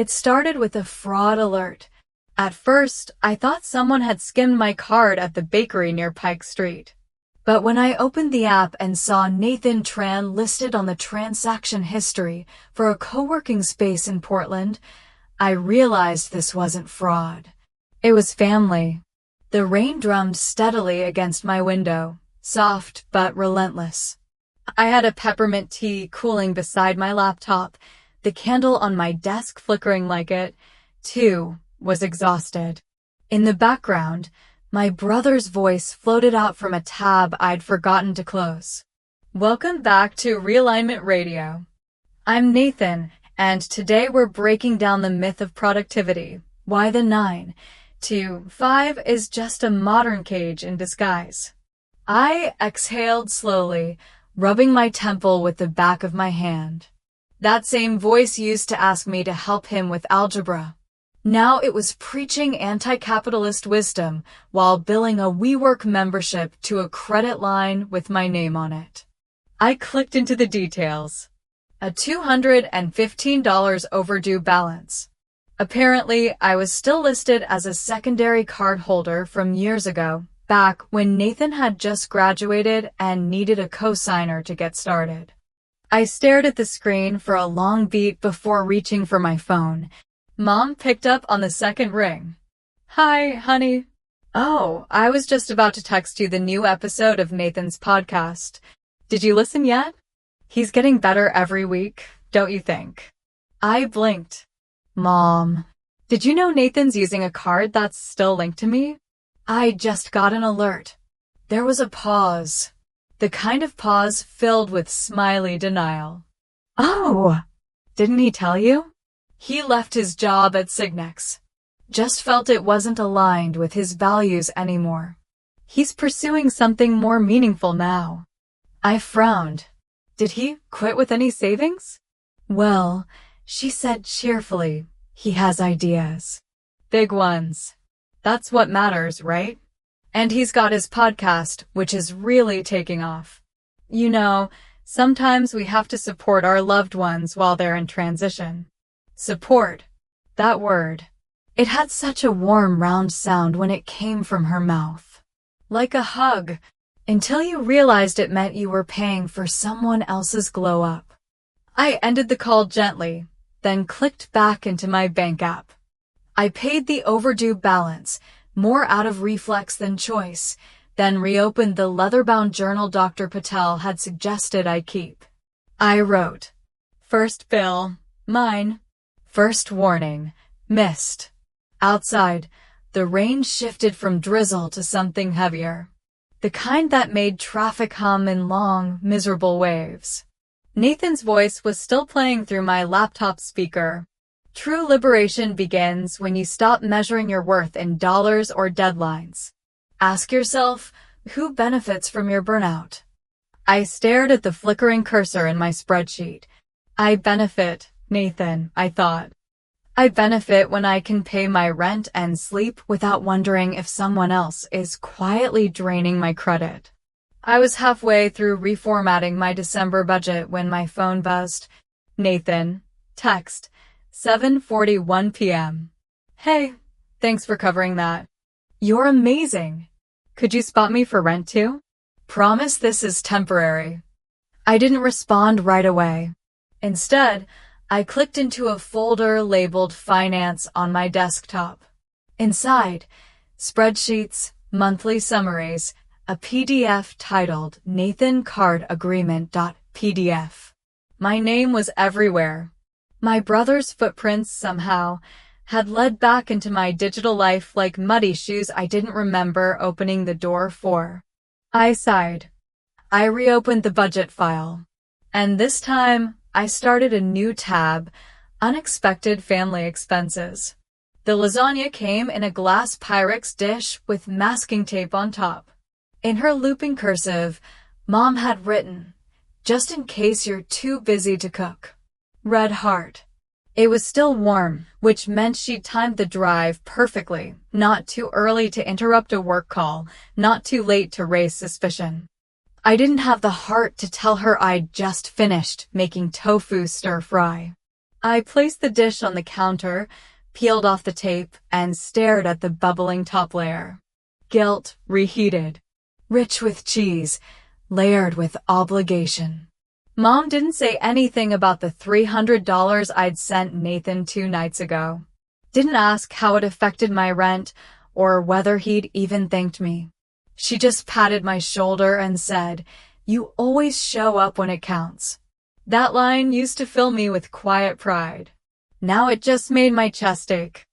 It started with a fraud alert. At first, I thought someone had skimmed my card at the bakery near Pike Street. But when I opened the app and saw Nathan Tran listed on the transaction history for a co-working space in Portland, I realized this wasn't fraud. It was family. The rain drummed steadily against my window, soft but relentless. I had a peppermint tea cooling beside my laptop, the candle on my desk flickering like it, too, was exhausted. In the background, my brother's voice floated out from a tab I'd forgotten to close. Welcome back to Realignment Radio. I'm Nathan, and today we're breaking down the myth of productivity, why the 9 to 5 is just a modern cage in disguise. I exhaled slowly, rubbing my temple with the back of my hand. That same voice used to ask me to help him with algebra. Now it was preaching anti-capitalist wisdom while billing a WeWork membership to a credit line with my name on it. I clicked into the details. A $215 overdue balance. Apparently, I was still listed as a secondary card holder from years ago, back when Nathan had just graduated and needed a co-signer to get started. I stared at the screen for a long beat before reaching for my phone. Mom picked up on the second ring. Hi, honey. Oh, I was just about to text you the new episode of Nathan's podcast. Did you listen yet? He's getting better every week, don't you think? I blinked. Mom, did you know Nathan's using a card that's still linked to me? I just got an alert. There was a pause. The kind of pause filled with smiley denial. Oh, didn't he tell you? He left his job at Signex. Just felt it wasn't aligned with his values anymore. He's pursuing something more meaningful now. I frowned. Did he quit with any savings? Well, she said cheerfully, he has ideas. Big ones. That's what matters, right? And he's got his podcast, which is really taking off. You know, sometimes we have to support our loved ones while they're in transition. Support. That word. It had such a warm, round sound when it came from her mouth. Like a hug, until you realized it meant you were paying for someone else's glow up. I ended the call gently, then clicked back into my bank app. I paid the overdue balance, more out of reflex than choice, then reopened the leather-bound journal Dr. Patel had suggested I keep. I wrote, first bill, mine. First warning, missed. Outside, the rain shifted from drizzle to something heavier. The kind that made traffic hum in long, miserable waves. Nathan's voice was still playing through my laptop speaker. True liberation begins when you stop measuring your worth in dollars or deadlines. Ask yourself, who benefits from your burnout? I stared at the flickering cursor in my spreadsheet. I benefit, Nathan, I thought. I benefit when I can pay my rent and sleep without wondering if someone else is quietly draining my credit. I was halfway through reformatting my December budget when my phone buzzed. Nathan. Text. 7:41 p.m. Hey, thanks for covering that. You're amazing. Could you spot me for rent too? Promise this is temporary. I didn't respond right away. Instead, I clicked into a folder labeled Finance on my desktop. Inside, spreadsheets, monthly summaries, a PDF titled Nathan Card Agreement.pdf. My name was everywhere. My brother's footprints somehow had led back into my digital life like muddy shoes I didn't remember opening the door for. I sighed. I reopened the budget file. And this time, I started a new tab, Unexpected Family Expenses. The lasagna came in a glass Pyrex dish with masking tape on top. In her looping cursive, Mom had written, just in case you're too busy to cook. Red heart. It was still warm, which meant she'd timed the drive perfectly, not too early to interrupt a work call, not too late to raise suspicion. I didn't have the heart to tell her I'd just finished making tofu stir-fry. I placed the dish on the counter, peeled off the tape, and stared at the bubbling top layer. Guilt reheated. Rich with cheese, layered with obligation. Mom didn't say anything about the $300 I'd sent Nathan 2 nights ago. Didn't ask how it affected my rent or whether he'd even thanked me. She just patted my shoulder and said, "You always show up when it counts." That line used to fill me with quiet pride. Now it just made my chest ache.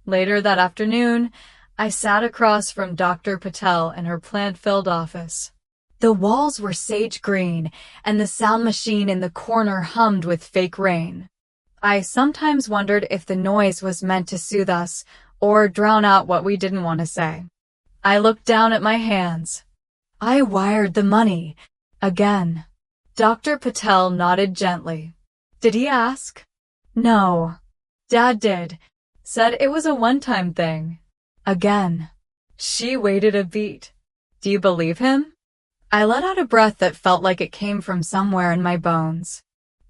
Later that afternoon, I sat across from Dr. Patel in her plant-filled office. The walls were sage green, and the sound machine in the corner hummed with fake rain. I sometimes wondered if the noise was meant to soothe us or drown out what we didn't want to say. I looked down at my hands. I wired the money. Again. Dr. Patel nodded gently. Did he ask? No. Dad did. Said it was a one-time thing. Again. She waited a beat. Do you believe him? I let out a breath that felt like it came from somewhere in my bones.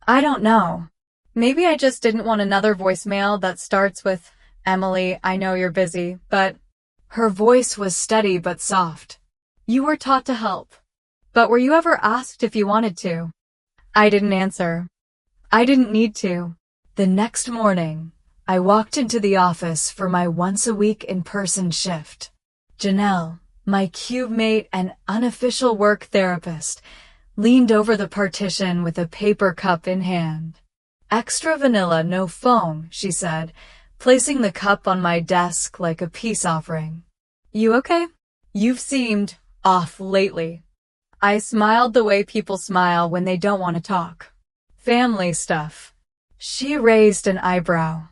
I don't know. Maybe I just didn't want another voicemail that starts with, "Emily, I know you're busy, but..." Her voice was steady but soft. You were taught to help. But were you ever asked if you wanted to? I didn't answer. I didn't need to. The next morning, I walked into the office for my once-a-week in-person shift. Janelle, my cube mate and unofficial work therapist, leaned over the partition with a paper cup in hand. "Extra vanilla, no foam," she said, placing the cup on my desk like a peace offering. You okay? You've seemed off lately. I smiled the way people smile when they don't want to talk. Family stuff. She raised an eyebrow.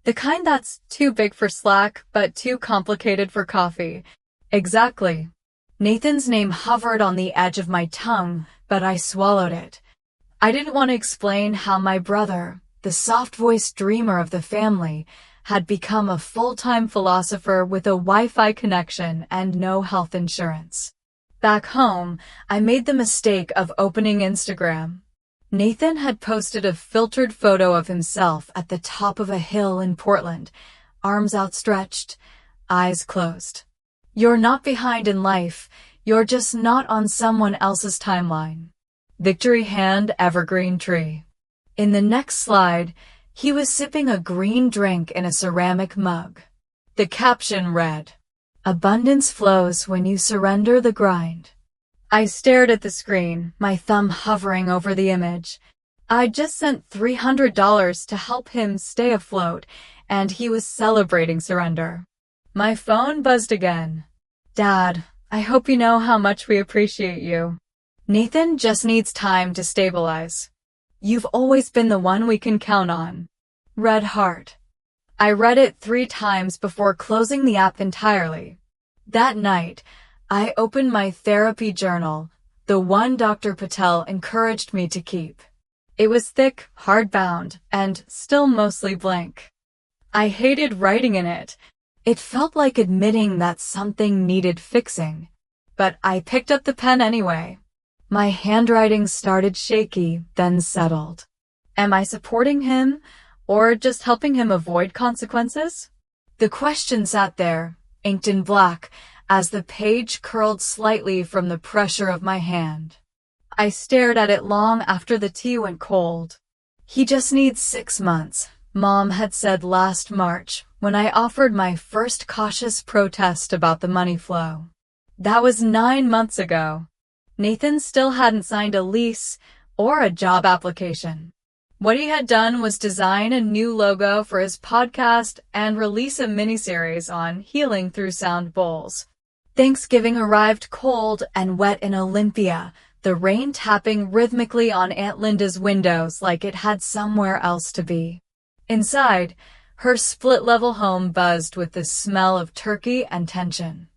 The kind that's too big for Slack, but too complicated for coffee. Exactly. Nathan's name hovered on the edge of my tongue, but I swallowed it. I didn't want to explain how my brother, the soft-voiced dreamer of the family, had become a full-time philosopher with a Wi-Fi connection and no health insurance. Back home, I made the mistake of opening Instagram. Nathan had posted a filtered photo of himself at the top of a hill in Portland, arms outstretched, eyes closed. You're not behind in life, you're just not on someone else's timeline. Victory hand, evergreen tree. In the next slide, he was sipping a green drink in a ceramic mug. The caption read, "Abundance flows when you surrender the grind." I stared at the screen, my thumb hovering over the image. I'd just sent $300 to help him stay afloat, and he was celebrating surrender. My phone buzzed again. "Dad, I hope you know how much we appreciate you. Nathan just needs time to stabilize. You've always been the one we can count on." Red heart. I read it 3 times before closing the app entirely. That night, I opened my therapy journal, the one Dr. Patel encouraged me to keep. It was thick, hardbound, and still mostly blank. I hated writing in it. It felt like admitting that something needed fixing. But I picked up the pen anyway. My handwriting started shaky, then settled. Am I supporting him, or just helping him avoid consequences? The question sat there, inked in black, as the page curled slightly from the pressure of my hand. I stared at it long after the tea went cold. He just needs 6 months, Mom had said last March, when I offered my first cautious protest about the money flow. That was 9 months ago. Nathan still hadn't signed a lease or a job application. What he had done was design a new logo for his podcast and release a miniseries on healing through sound bowls. Thanksgiving arrived cold and wet in Olympia, the rain tapping rhythmically on Aunt Linda's windows like it had somewhere else to be. Inside, her split-level home buzzed with the smell of turkey and tension.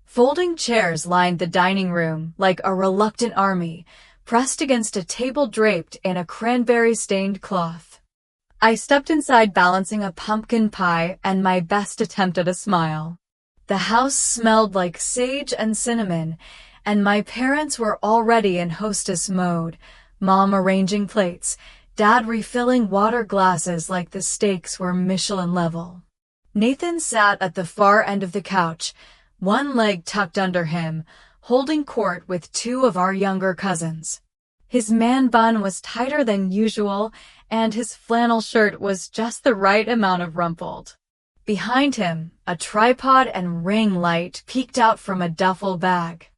Folding chairs lined the dining room like a reluctant army, pressed against a table draped in a cranberry-stained cloth. I stepped inside balancing a pumpkin pie and my best attempt at a smile. The house smelled like sage and cinnamon, and my parents were already in hostess mode, Mom arranging plates, Dad refilling water glasses like the stakes were Michelin level. Nathan sat at the far end of the couch, one leg tucked under him, holding court with two of our younger cousins. His man bun was tighter than usual, and his flannel shirt was just the right amount of rumpled. Behind him, a tripod and ring light peeked out from a duffel bag.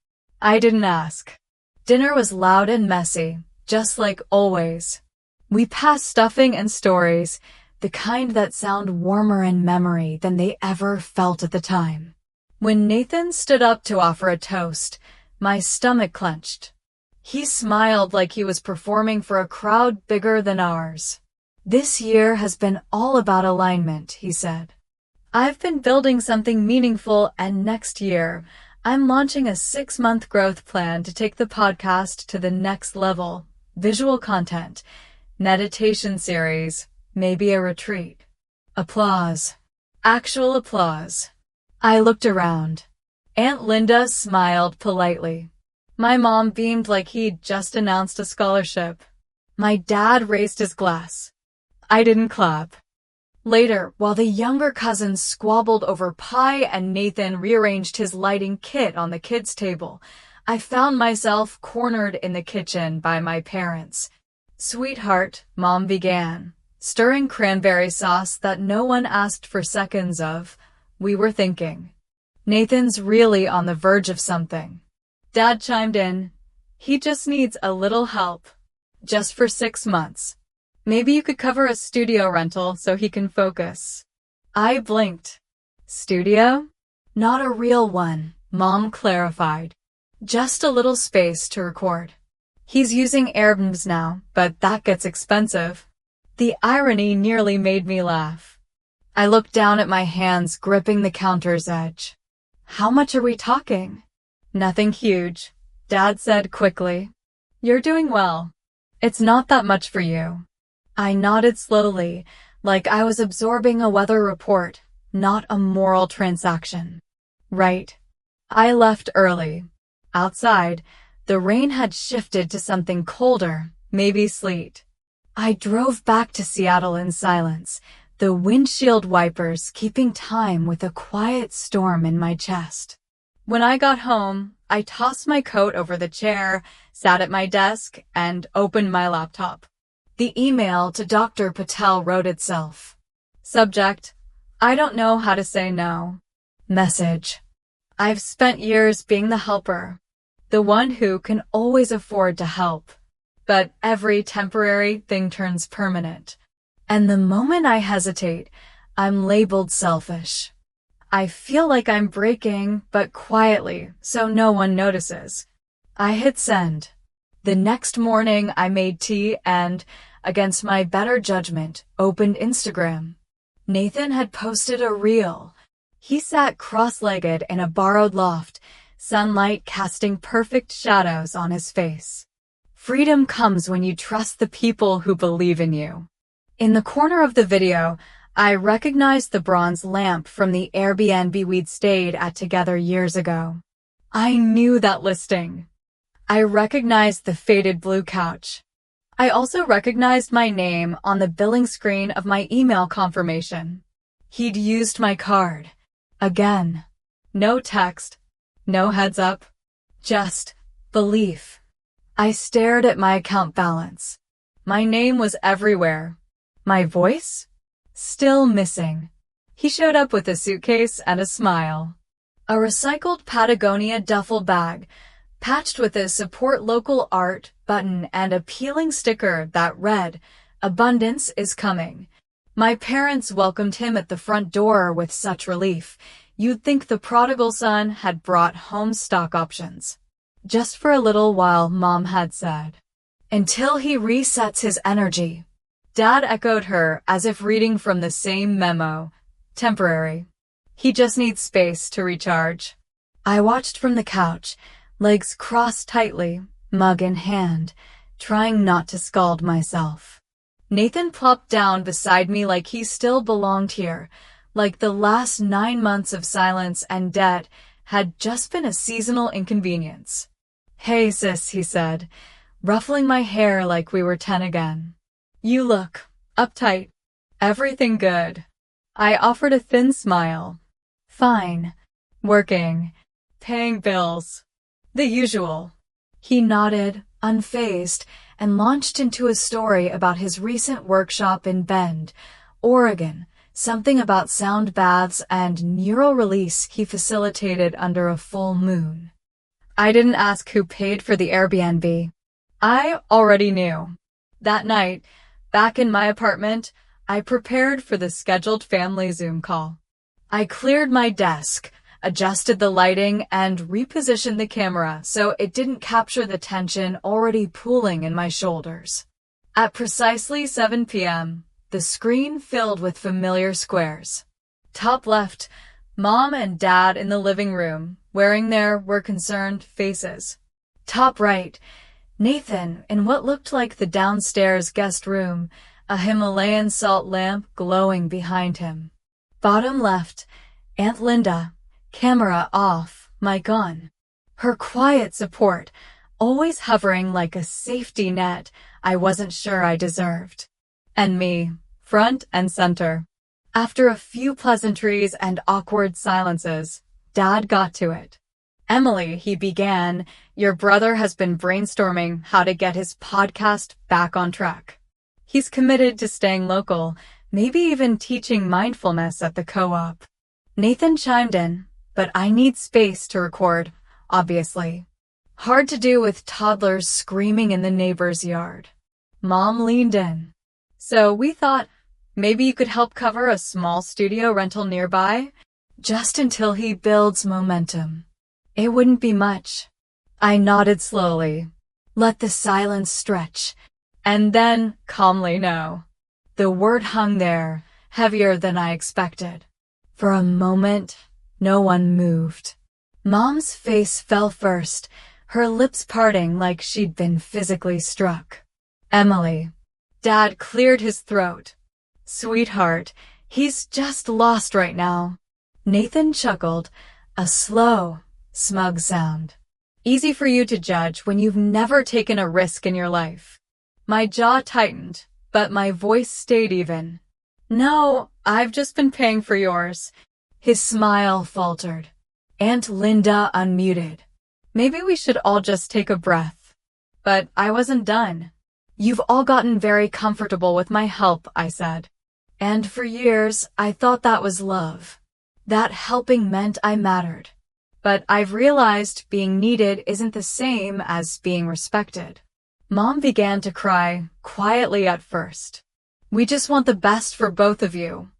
I didn't ask. Dinner was loud and messy, just like always. We passed stuffing and stories, the kind that sound warmer in memory than they ever felt at the time. When Nathan stood up to offer a toast, my stomach clenched. He smiled like he was performing for a crowd bigger than ours. "This year has been all about alignment," he said. "I've been building something meaningful, and next year, I'm launching a 6-month growth plan to take the podcast to the next level. Visual content, meditation series, maybe a retreat." Applause. Actual applause. I looked around. Aunt Linda smiled politely. My mom beamed like he'd just announced a scholarship. My dad raised his glass. I didn't clap. Later, while the younger cousins squabbled over pie and Nathan rearranged his lighting kit on the kids' table, I found myself cornered in the kitchen by my parents. "Sweetheart," Mom began, stirring cranberry sauce that no one asked for seconds of, "we were thinking. Nathan's really on the verge of something." Dad chimed in, "He just needs a little help. Just for 6 months. Maybe you could cover a studio rental so he can focus." I blinked. "Studio? Not a real one," Mom clarified. "Just a little space to record. He's using Airbnbs now, but that gets expensive." The irony nearly made me laugh. I looked down at my hands gripping the counter's edge. "How much are we talking?" "Nothing huge," Dad said quickly. "You're doing well. It's not that much for you." I nodded slowly, like I was absorbing a weather report, not a moral transaction. "Right." I left early. Outside, the rain had shifted to something colder, maybe sleet. I drove back to Seattle in silence, the windshield wipers keeping time with a quiet storm in my chest. When I got home, I tossed my coat over the chair, sat at my desk, and opened my laptop. The email to Dr. Patel wrote itself. Subject: I don't know how to say no. Message: I've spent years being the helper, the one who can always afford to help. But every temporary thing turns permanent. And the moment I hesitate, I'm labeled selfish. I feel like I'm breaking, but quietly, so no one notices. I hit send. The next morning I made tea and, against my better judgment, opened Instagram. Nathan had posted a reel. He sat cross-legged in a borrowed loft, sunlight casting perfect shadows on his face. Freedom comes when you trust the people who believe in you. In the corner of the video, I recognized the bronze lamp from the Airbnb we'd stayed at together years ago. I knew that listing. I recognized the faded blue couch. I also recognized my name on the billing screen of my email confirmation. He'd used my card. Again. No text. No heads up. Just belief. I stared at my account balance. My name was everywhere. My voice? Still missing. He showed up with a suitcase and a smile. A recycled Patagonia duffel bag, patched with a support local art button and a peeling sticker that read, "Abundance is coming." My parents welcomed him at the front door with such relief. You'd think the prodigal son had brought home stock options. Just for a little while, Mom had said. Until he resets his energy. Dad echoed her as if reading from the same memo. Temporary. He just needs space to recharge. I watched from the couch, legs crossed tightly, mug in hand, trying not to scald myself. Nathan plopped down beside me like he still belonged here, like the last 9 months of silence and debt had just been a seasonal inconvenience. "Hey sis," he said, ruffling my hair like we were 10 again. You look uptight. Everything good? I offered a thin smile. Fine. Working. Paying bills. The usual. He nodded, unfazed, and launched into a story about his recent workshop in Bend, Oregon, something about sound baths and neural release he facilitated under a full moon. I didn't ask who paid for the Airbnb. I already knew. That night, back in my apartment, I prepared for the scheduled family Zoom call. I cleared my desk, adjusted the lighting, and repositioned the camera so it didn't capture the tension already pooling in my shoulders. At precisely 7 p.m., the screen filled with familiar squares. Top left, Mom and Dad in the living room, wearing their concerned faces. Top right, Nathan in what looked like the downstairs guest room, a Himalayan salt lamp glowing behind him. Bottom left, Aunt Linda, camera off, mic on. Her quiet support, always hovering like a safety net I wasn't sure I deserved. And me, front and center. After a few pleasantries and awkward silences, Dad got to it. Emily, he began, your brother has been brainstorming how to get his podcast back on track. He's committed to staying local, maybe even teaching mindfulness at the co-op. Nathan chimed in, but I need space to record, obviously. Hard to do with toddlers screaming in the neighbor's yard. Mom leaned in. So we thought, maybe you could help cover a small studio rental nearby, just until he builds momentum. It wouldn't be much. I nodded slowly, let the silence stretch, and then calmly no. The word hung there, heavier than I expected. For a moment, no one moved. Mom's face fell first, her lips parting like she'd been physically struck. Emily. Dad cleared his throat. Sweetheart, he's just lost right now. Nathan chuckled, a slow, smug sound. Easy for you to judge when you've never taken a risk in your life. My jaw tightened, but my voice stayed even. No, I've just been paying for yours. His smile faltered. Aunt Linda unmuted. Maybe we should all just take a breath. But I wasn't done. You've all gotten very comfortable with my help, I said. And for years, I thought that was love. That helping meant I mattered. But I've realized being needed isn't the same as being respected. Mom began to cry, quietly at first. We just want the best for both of you.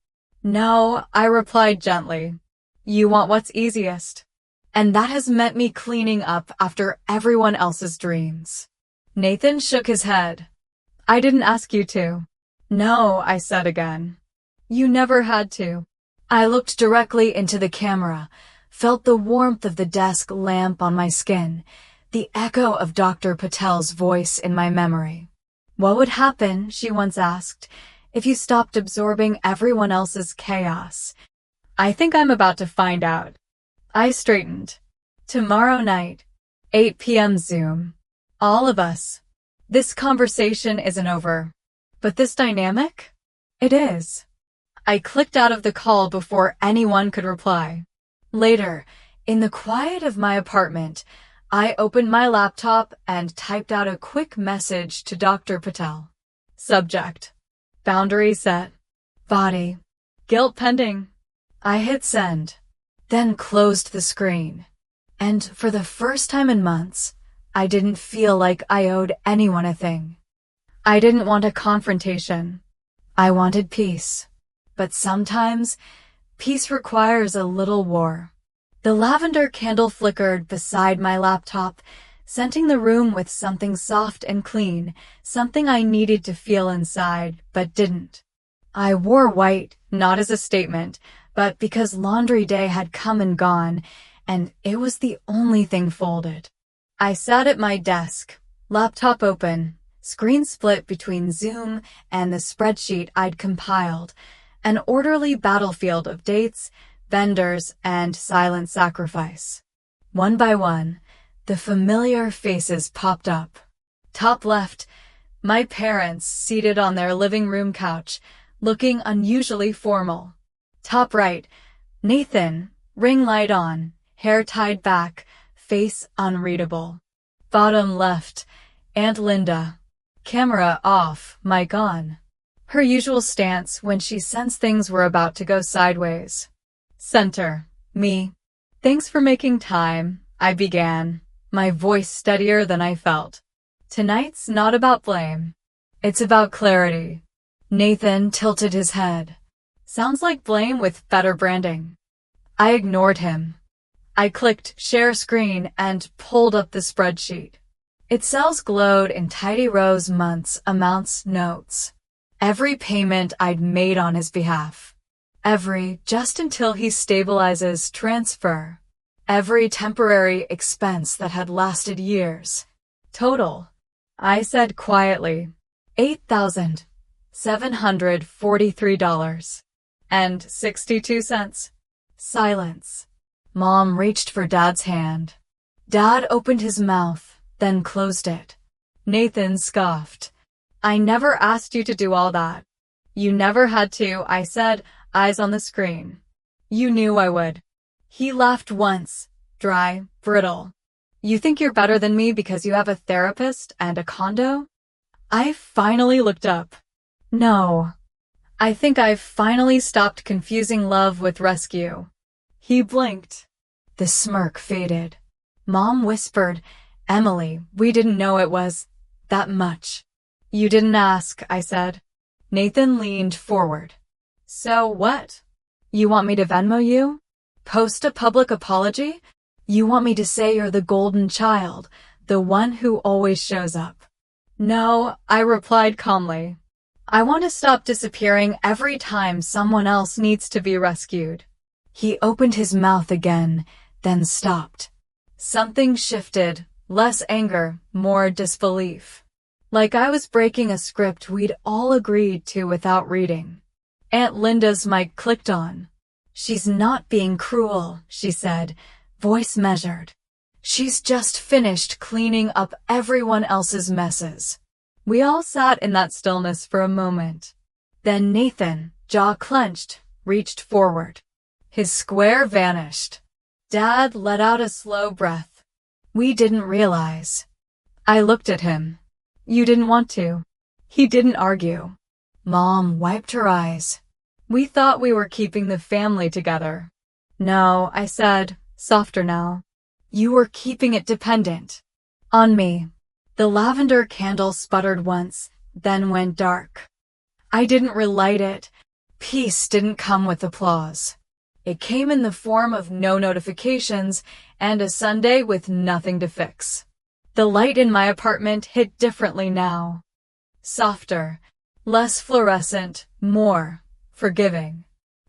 No, I replied gently. You want what's easiest. And that has meant me cleaning up after everyone else's dreams. Nathan shook his head. I didn't ask you to. No, I said again. You never had to. I looked directly into the camera, felt the warmth of the desk lamp on my skin, the echo of Dr. Patel's voice in my memory. What would happen, she once asked, if you stopped absorbing everyone else's chaos? I think I'm about to find out. I straightened. Tomorrow night, 8 p.m. Zoom. All of us. This conversation isn't over. But this dynamic? It is. I clicked out of the call before anyone could reply. Later, in the quiet of my apartment, I opened my laptop and typed out a quick message to Dr. Patel. Subject. Boundary set. Body. Guilt pending. I hit send, then closed the screen. And for the first time in months, I didn't feel like I owed anyone a thing. I didn't want a confrontation. I wanted peace. But sometimes, peace requires a little war. The lavender candle flickered beside my laptop, scenting the room with something soft and clean, something I needed to feel inside, but didn't. I wore white, not as a statement, but because laundry day had come and gone, and it was the only thing folded. I sat at my desk, laptop open, screen split between Zoom and the spreadsheet I'd compiled, an orderly battlefield of dates, vendors, and silent sacrifice. One by one, the familiar faces popped up. Top left, My parents seated on their living room couch, looking unusually formal. Top right, Nathan, ring light on, hair tied back, face unreadable. Bottom left, Aunt Linda, camera off, mic on. Her usual stance when she sensed things were about to go sideways. Center, me. Thanks for making time, I began, my voice steadier than I felt. Tonight's not about blame. It's about clarity. Nathan tilted his head. Sounds like blame with better branding. I ignored him. I clicked share screen and pulled up the spreadsheet. Its cells glowed in tidy rows, months, amounts, notes. Every payment I'd made on his behalf. Every just until he stabilizes transfer. Every temporary expense that had lasted years. Total, I said quietly, $8,743.62. Silence. Mom reached for Dad's hand. Dad opened his mouth, then closed it. Nathan scoffed. I never asked you to do all that. You never had to, I said, eyes on the screen. You knew I would. He laughed once, dry, brittle. You think you're better than me because you have a therapist and a condo? I finally looked up. No. I think I've finally stopped confusing love with rescue. He blinked. The smirk faded. Mom whispered, Emily, we didn't know it was that much. You didn't ask, I said. Nathan leaned forward. So what? You want me to Venmo you? Post a public apology? You want me to say you're the golden child, the one who always shows up? No, I replied calmly. I want to stop disappearing every time someone else needs to be rescued. He opened his mouth again, then stopped. Something shifted, less anger, more disbelief. Like I was breaking a script we'd all agreed to without reading. Aunt Linda's mic clicked on. She's not being cruel, she said, voice measured. She's just finished cleaning up everyone else's messes. We all sat in that stillness for a moment. Then Nathan, jaw clenched, reached forward. His square vanished. Dad let out a slow breath. We didn't realize. I looked at him. You didn't want to. He didn't argue. Mom wiped her eyes. We thought we were keeping the family together. No, I said, softer now. You were keeping it dependent. On me. The lavender candle sputtered once, then went dark. I didn't relight it. Peace didn't come with applause. It came in the form of no notifications and a Sunday with nothing to fix. The light in my apartment hit differently now. Softer, less fluorescent, more forgiving.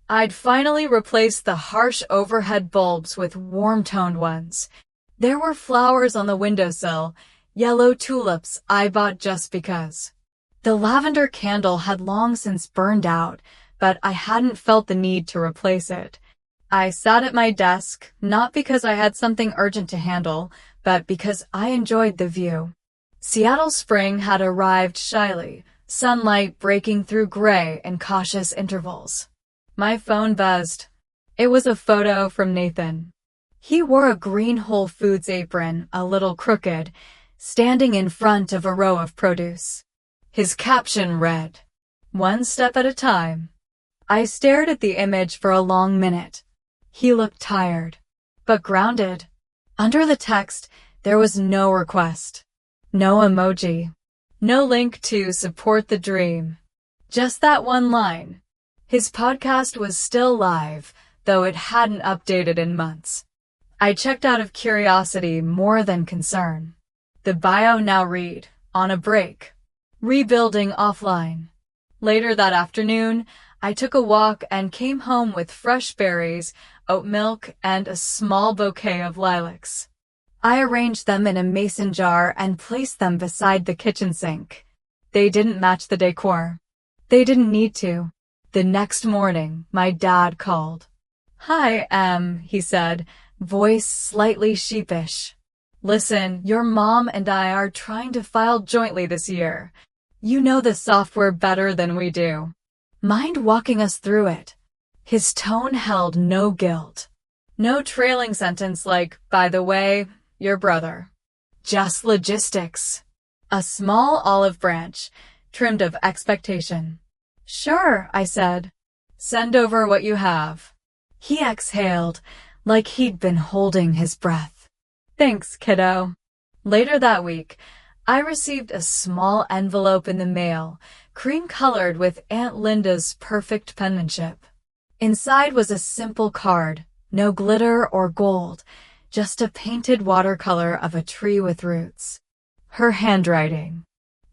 I'd finally replaced the harsh overhead bulbs with warm-toned ones. There were flowers on the windowsill, yellow tulips I bought just because. The lavender candle had long since burned out, but I hadn't felt the need to replace it. I sat at my desk, not because I had something urgent to handle, but because I enjoyed the view. Seattle spring had arrived shyly, sunlight breaking through gray in cautious intervals. My phone buzzed. It was a photo from Nathan. He wore a green Whole Foods apron, a little crooked, standing in front of a row of produce. His caption read, "One step at a time." I stared at the image for a long minute. He looked tired, but grounded. Under the text, there was no request, no emoji, no link to support the dream. Just that one line. His podcast was still live, though it hadn't updated in months. I checked out of curiosity more than concern. The bio now read, on a break. Rebuilding offline. Later that afternoon, I took a walk and came home with fresh berries, oat milk, and a small bouquet of lilacs. I arranged them in a mason jar and placed them beside the kitchen sink. They didn't match the decor. They didn't need to. The next morning, my dad called. "Hi, Em," he said, voice slightly sheepish. "Listen, your mom and I are trying to file jointly this year. You know the software better than we do. Mind walking us through it? His tone held no guilt. No trailing sentence like, by the way, your brother. Just logistics. A small olive branch, trimmed of expectation. Sure, I said. Send over what you have. He exhaled, like he'd been holding his breath. Thanks, kiddo. Later that week, I received a small envelope in the mail, cream-colored with Aunt Linda's perfect penmanship. Inside was a simple card, no glitter or gold, just a painted watercolor of a tree with roots. Her handwriting.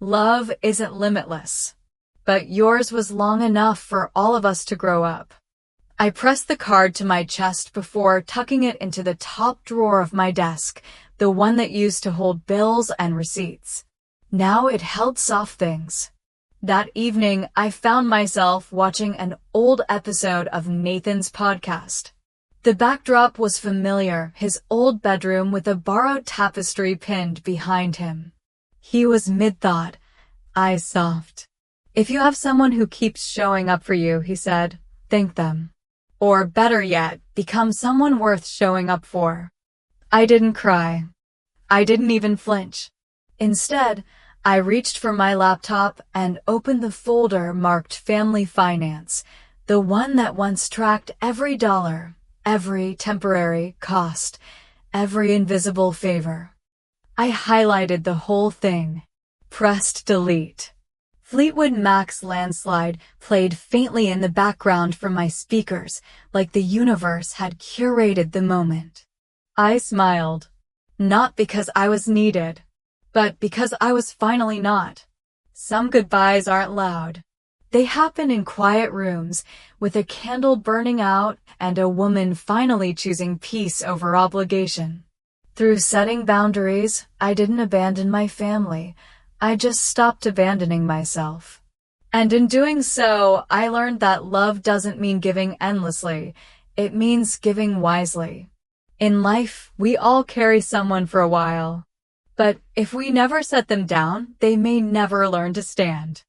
Love isn't limitless, but yours was long enough for all of us to grow up. I pressed the card to my chest before tucking it into the top drawer of my desk, the one that used to hold bills and receipts. Now it held soft things. That evening, I found myself watching an old episode of Nathan's podcast. The backdrop was familiar, his old bedroom with a borrowed tapestry pinned behind him. He was mid-thought, eyes soft. If you have someone who keeps showing up for you, he said, thank them. Or better yet, become someone worth showing up for. I didn't cry. I didn't even flinch. Instead, I reached for my laptop and opened the folder marked Family Finance, the one that once tracked every dollar, every temporary cost, every invisible favor. I highlighted the whole thing. Pressed delete. Fleetwood Mac's Landslide played faintly in the background from my speakers, like the universe had curated the moment. I smiled. Not because I was needed, but because I was finally not. Some goodbyes aren't loud. They happen in quiet rooms, with a candle burning out and a woman finally choosing peace over obligation. Through setting boundaries, I didn't abandon my family. I just stopped abandoning myself. And in doing so, I learned that love doesn't mean giving endlessly. It means giving wisely. In life, we all carry someone for a while. But if we never set them down, they may never learn to stand.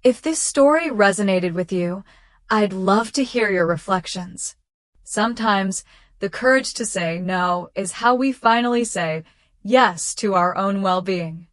If this story resonated with you, I'd love to hear your reflections. Sometimes, the courage to say no is how we finally say yes to our own well-being.